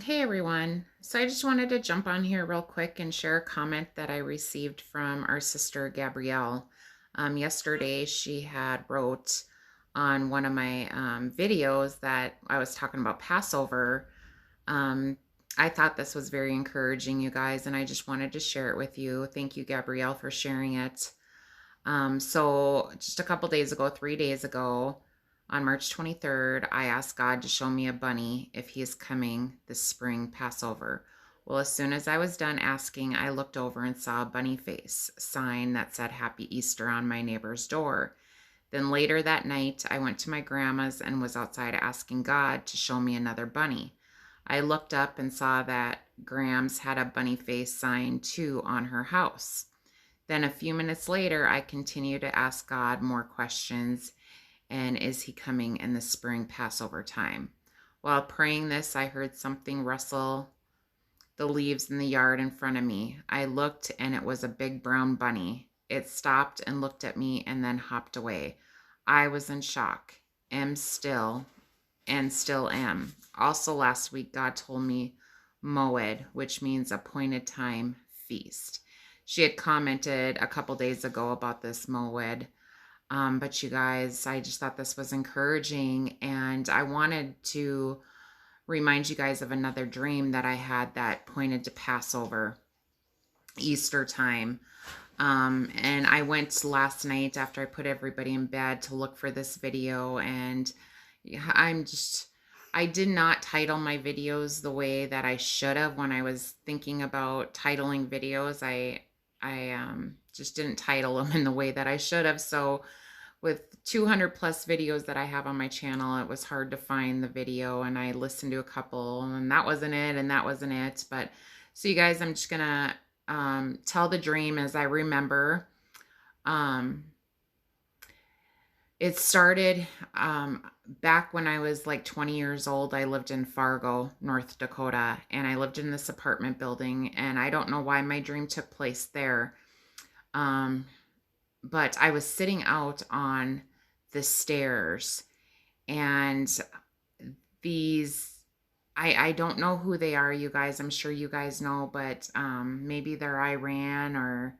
Hey everyone. So I just wanted to jump on here real quick and share a comment that I received from our sister Gabrielle. Yesterday she had wrote on one of my videos that I was talking about Passover. Um, I thought this was very encouraging, you guys, and I just wanted to share it with you. Thank you, Gabrielle, for sharing it. So just a couple days ago, 3 days ago, on March 23rd, I asked God to show me a bunny if he is coming this spring Passover. Well, as soon as I was done asking, I looked over and saw a bunny face sign that said Happy Easter on my neighbor's door. Then later that night, I went to my grandma's and was outside asking God to show me another bunny. I looked up and saw that Grams had a bunny face sign too on her house. Then a few minutes later, I continued to ask God more questions. And is he coming in the spring Passover time? While praying this, I heard something rustle the leaves in the yard in front of me. I looked and it was a big brown bunny. It stopped and looked at me and then hopped away. I was in shock, am still, and still am. Also, last week, God told me Moed, which means appointed time feast. She had commented a couple days ago about this Moed. But you guys, I just thought this was encouraging, and I wanted to remind you guys of another dream that I had that pointed to Passover, Easter time. And I went last night after I put everybody in bed to look for this video, and I did not title my videos the way that I should have when I was thinking about titling videos. I just didn't title them in the way that I should have. So with 200 plus videos that I have on my channel, it was hard to find the video, and I listened to a couple and that wasn't it and that wasn't it. But so you guys, I'm just gonna tell the dream as I remember. Um, it started back when I was like 20 years old. I lived in Fargo, North Dakota, and I lived in this apartment building, and I don't know why my dream took place there. Um, but I was sitting out on the stairs, and these, I don't know who they are, you guys. I'm sure you guys know, but maybe they're Iran or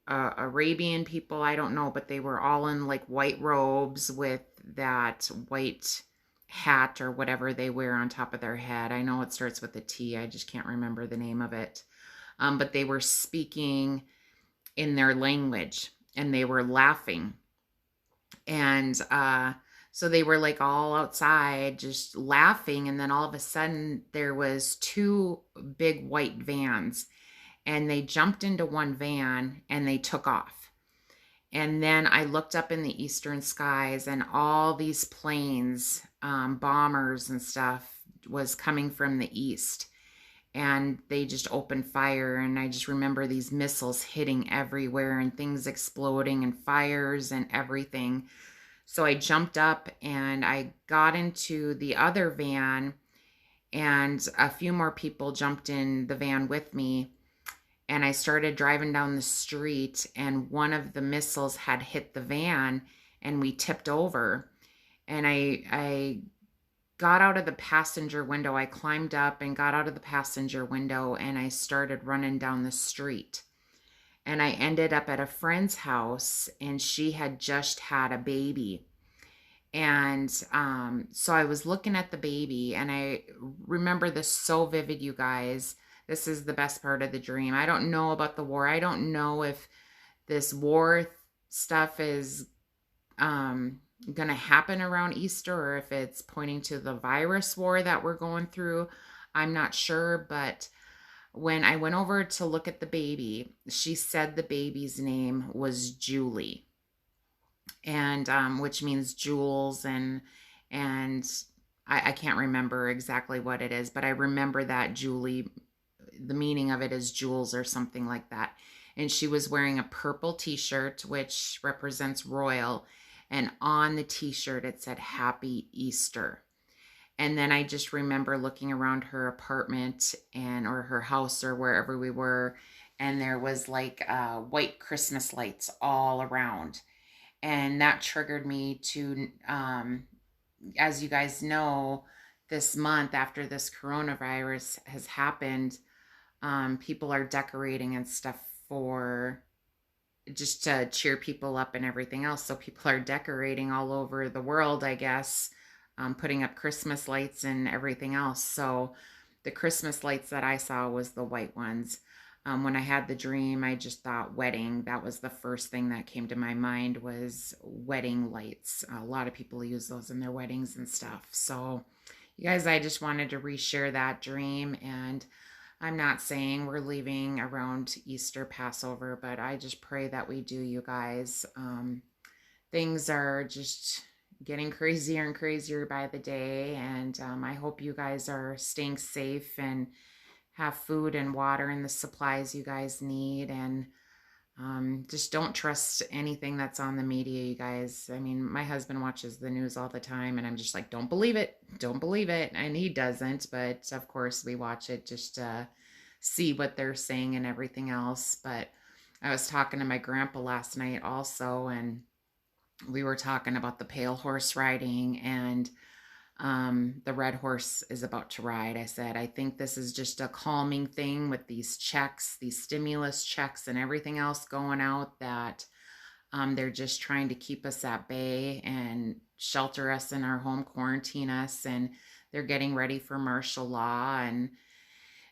Arabian people. I don't know, but they were all in like white robes with that white hat or whatever they wear on top of their head. I know it starts with a T. I just can't remember the name of it. But they were speaking in their language and they were laughing. And so they were like all outside just laughing. And then all of a sudden there was two big white vans, and they jumped into one van and they took off. And then I looked up in the eastern skies, and all these planes, bombers and stuff, was coming from the east. And they just opened fire. And I just remember these missiles hitting everywhere and things exploding and fires and everything. So I jumped up and I got into the other van, and a few more people jumped in the van with me. And I started driving down the street, and one of the missiles had hit the van and we tipped over. And I got out of the passenger window. I climbed up and got out of the passenger window, and I started running down the street. And I ended up at a friend's house, and she had just had a baby. And so I was looking at the baby, and I remember this so vivid, you guys. This is the best part of the dream. I don't know about the war. I don't know if this war stuff is going to happen around Easter, or if it's pointing to the virus war that we're going through. I'm not sure, but when I went over to look at the baby, she said the baby's name was Julie, and which means jewels, and I can't remember exactly what it is, but I remember that Julie, the meaning of it is jewels or something like that. And she was wearing a purple t-shirt, which represents royal, and on the t-shirt it said Happy Easter. And then I just remember looking around her apartment and or her house or wherever we were, and there was like white Christmas lights all around. And that triggered me to, as you guys know, this month after this coronavirus has happened, people are decorating and stuff for just to cheer people up and everything else. So people are decorating all over the world, I guess, putting up Christmas lights and everything else. So the Christmas lights that I saw was the white ones. When I had the dream, I just thought wedding. That was the first thing that came to my mind was wedding lights. A lot of people use those in their weddings and stuff. So, you guys, I just wanted to reshare that dream. And I'm not saying we're leaving around Easter, Passover, but I just pray that we do, you guys. Things are just getting crazier and crazier by the day, and I hope you guys are staying safe and have food and water and the supplies you guys need. And just don't trust anything that's on the media, you guys. I mean, my husband watches the news all the time, and I'm just like, don't believe it. Don't believe it. And he doesn't, but of course, we watch it just to see what they're saying and everything else. But I was talking to my grandpa last night also, and we were talking about the pale horse riding, and the red horse is about to ride. I said, I think this is just a calming thing with these checks, these stimulus checks, and everything else going out that they're just trying to keep us at bay and shelter us in our home, quarantine us, and they're getting ready for martial law and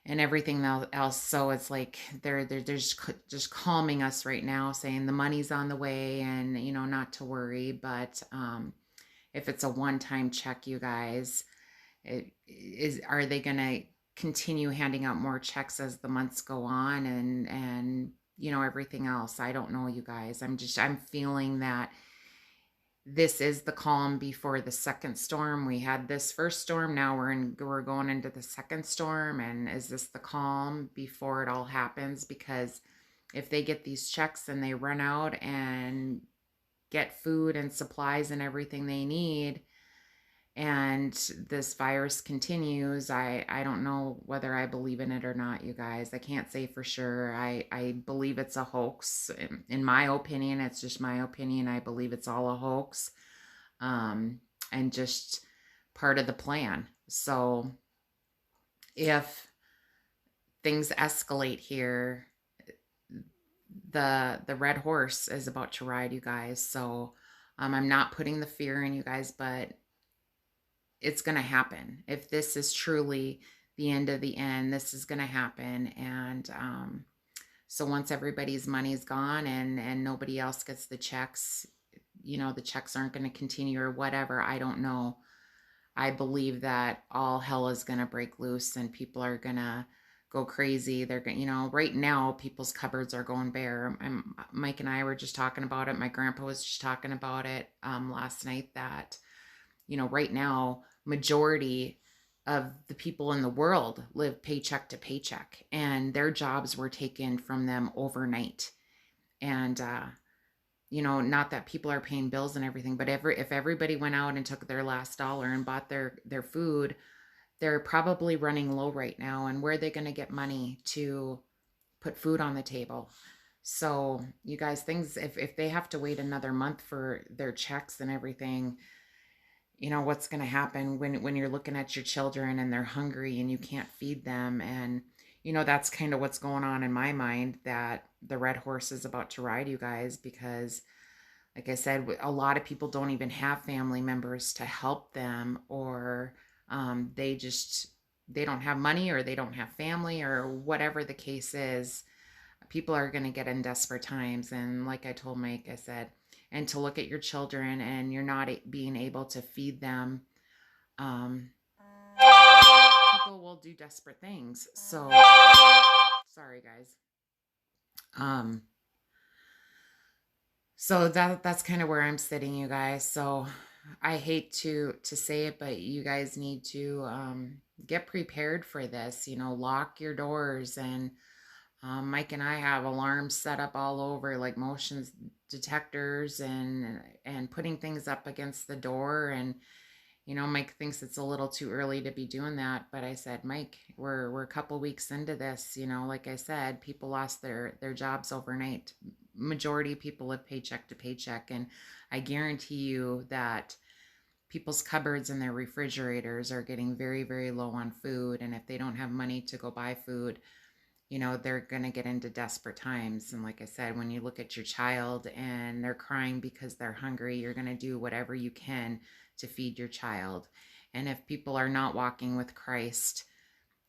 everything else. So it's like they're just calming us right now, saying the money's on the way and not to worry. But if it's a one-time check, you guys, are they gonna continue handing out more checks as the months go on and everything else? I don't know, you guys. I'm feeling that this is the calm before the second storm. We had this first storm, now we're going into the second storm, and is this the calm before it all happens? Because if they get these checks and they run out and get food and supplies and everything they need, and this virus continues, I don't know whether I believe in it or not, you guys. I can't say for sure. I believe it's a hoax. In my opinion, it's just my opinion. I believe it's all a hoax, and just part of the plan. So if things escalate here, the red horse is about to ride, you guys. So I'm not putting the fear in you guys, but it's going to happen. If this is truly the end of the end, this is going to happen. And so once everybody's money's gone and nobody else gets the checks, the checks aren't going to continue or whatever. I don't know. I believe that all hell is going to break loose and people are going to go crazy. They're going, right now people's cupboards are going bare. Mike and I were just talking about it. My grandpa was just talking about it last night that, right now, majority of the people in the world live paycheck to paycheck, and their jobs were taken from them overnight. And, not that people are paying bills and everything, but if everybody went out and took their last dollar and bought their food, they're probably running low right now. And where are they going to get money to put food on the table? So you guys, things, if they have to wait another month for their checks and everything, what's going to happen when you're looking at your children and they're hungry and you can't feed them. And that's kind of what's going on in my mind, that the red horse is about to ride, you guys, because like I said, a lot of people don't even have family members to help them, or they don't have money, or they don't have family, or whatever the case is. People are going to get in desperate times. And like I told Mike, I said, and to look at your children and you're not being able to feed them, people will do desperate things. So sorry, guys. So that's kind of where I'm sitting, you guys. So I hate to say it, but you guys need to get prepared for this. Lock your doors. And Mike and I have alarms set up all over, like motion detectors, and putting things up against the door. And Mike thinks it's a little too early to be doing that, but I said, Mike, we're a couple weeks into this. Like I said, people lost their jobs overnight. Majority of people live paycheck to paycheck, and I guarantee you that people's cupboards and their refrigerators are getting very, very low on food. And if they don't have money to go buy food, they're going to get into desperate times. And like I said, when you look at your child and they're crying because they're hungry, you're going to do whatever you can to feed your child. And if people are not walking with Christ,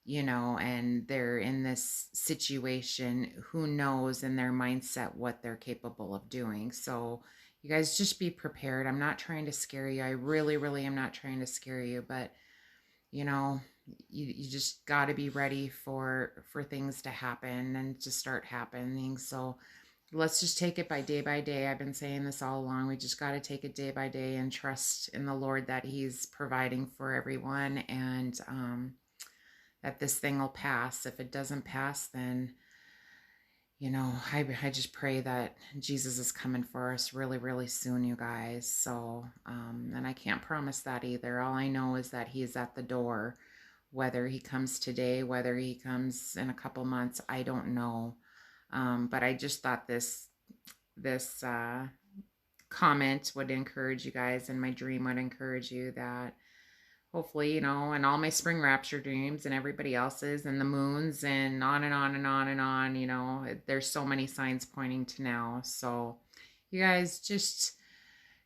and they're in this situation, who knows in their mindset what they're capable of doing. So you guys just be prepared. I'm not trying to scare you. I really, really am not trying to scare you, but you know, you just got to be ready for things to happen and to start happening. So let's just take it by day. I've been saying this all along. We just got to take it day by day and trust in the Lord that He's providing for everyone, and that this thing will pass. If it doesn't pass, then I just pray that Jesus is coming for us really, really soon, you guys. So, and I can't promise that either. All I know is that He's at the door. Whether He comes today, whether He comes in a couple months, I don't know. But I just thought this comment would encourage you guys, and my dream would encourage you that hopefully, and all my spring rapture dreams and everybody else's and the moons and on and on and on and on, there's so many signs pointing to now. So you guys just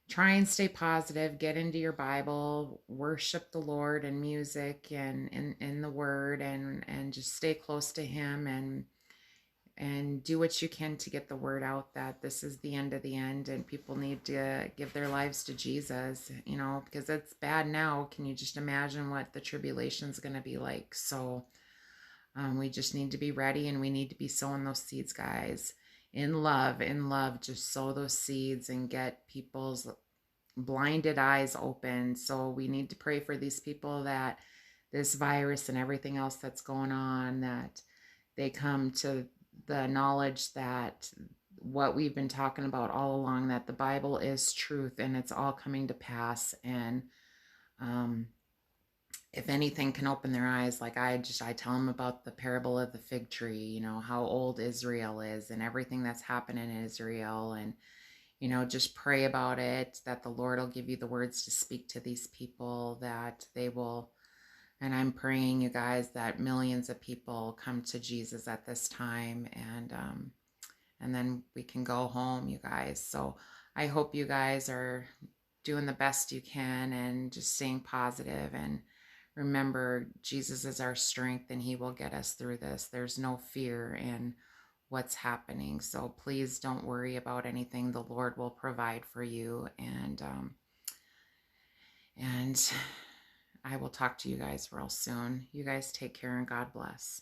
try and stay positive, get into your Bible, worship the Lord and music and in the word, and just stay close to Him, and do what you can to get the word out that this is the end of the end and people need to give their lives to Jesus, because it's bad now. Can you just imagine what the tribulation is going to be like? So we just need to be ready, and we need to be sowing those seeds, guys, in love, just sow those seeds and get people's blinded eyes open. So we need to pray for these people that this virus and everything else that's going on, that they come to the knowledge that what we've been talking about all along, that the Bible is truth and it's all coming to pass. And if anything can open their eyes, like I tell them about the parable of the fig tree, how old Israel is and everything that's happening in Israel, and just pray about it, that the Lord will give you the words to speak to these people, that they will. And I'm praying, you guys, that millions of people come to Jesus at this time, and then we can go home, you guys. So I hope you guys are doing the best you can and just staying positive. And remember, Jesus is our strength, and He will get us through this. There's no fear in what's happening. So please don't worry about anything. The Lord will provide for you. And I will talk to you guys real soon. You guys take care, and God bless.